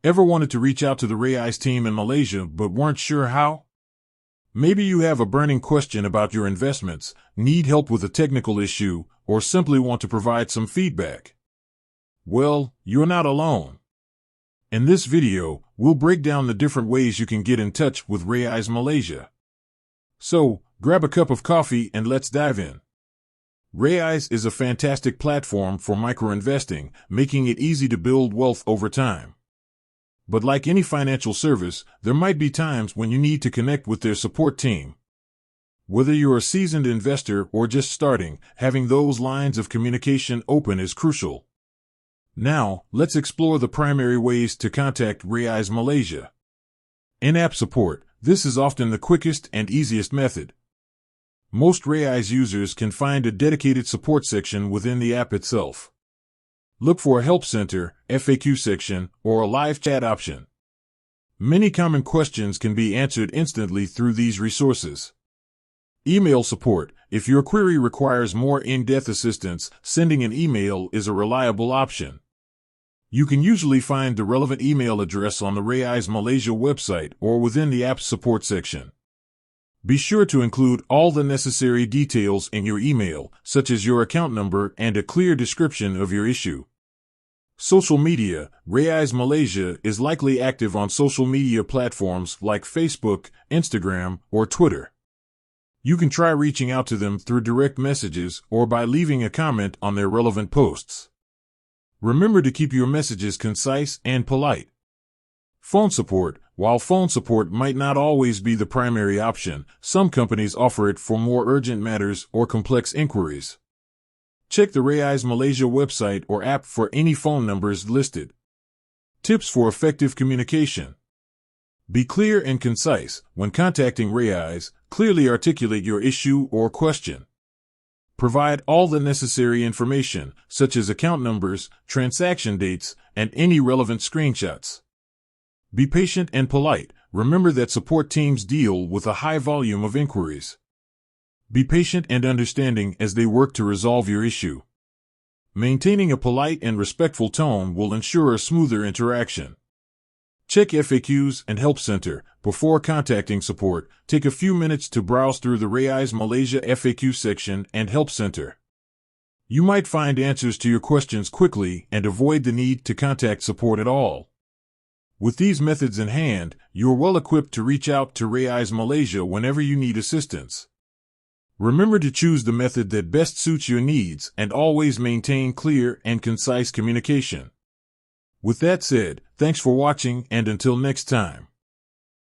Ever wanted to reach out to the Raiz team in Malaysia but weren't sure how? Maybe you have a burning question about your investments, need help with a technical issue, or simply want to provide some feedback. Well, you're not alone. In this video, we'll break down the different ways you can get in touch with Raiz Malaysia. So, grab a cup of coffee and let's dive in. Raiz is a fantastic platform for micro-investing, making it easy to build wealth over time. But like any financial service, there might be times when you need to connect with their support team. Whether you're a seasoned investor or just starting, having those lines of communication open is crucial. Now, let's explore the primary ways to contact Raiz Malaysia. In-app support. This is often the quickest and easiest method. Most Raiz users can find a dedicated support section within the app itself. Look for a help center, FAQ section, or a live chat option. Many common questions can be answered instantly through these resources. Email support. If your query requires more in-depth assistance, sending an email is a reliable option. You can usually find the relevant email address on the Raiz Malaysia website or within the app's support section. Be sure to include all the necessary details in your email, such as your account number and a clear description of your issue. Social media. Raiz Malaysia is likely active on social media platforms like Facebook, Instagram, or Twitter. You can try reaching out to them through direct messages or by leaving a comment on their relevant posts. Remember to keep your messages concise and polite. Phone support. While phone support might not always be the primary option, some companies offer it for more urgent matters or complex inquiries. Check the Raiz Malaysia website or app for any phone numbers listed. Tips for effective communication. Be clear and concise. When contacting Raiz, clearly articulate your issue or question. Provide all the necessary information, such as account numbers, transaction dates, and any relevant screenshots. Be patient and polite. Remember that support teams deal with a high volume of inquiries. Be patient and understanding as they work to resolve your issue. Maintaining a polite and respectful tone will ensure a smoother interaction. Check FAQs and Help Center. Before contacting support, take a few minutes to browse through the Raiz Malaysia FAQ section and Help Center. You might find answers to your questions quickly and avoid the need to contact support at all. With these methods in hand, you are well equipped to reach out to Raiz Malaysia whenever you need assistance. Remember to choose the method that best suits your needs and always maintain clear and concise communication. With that said, thanks for watching and until next time.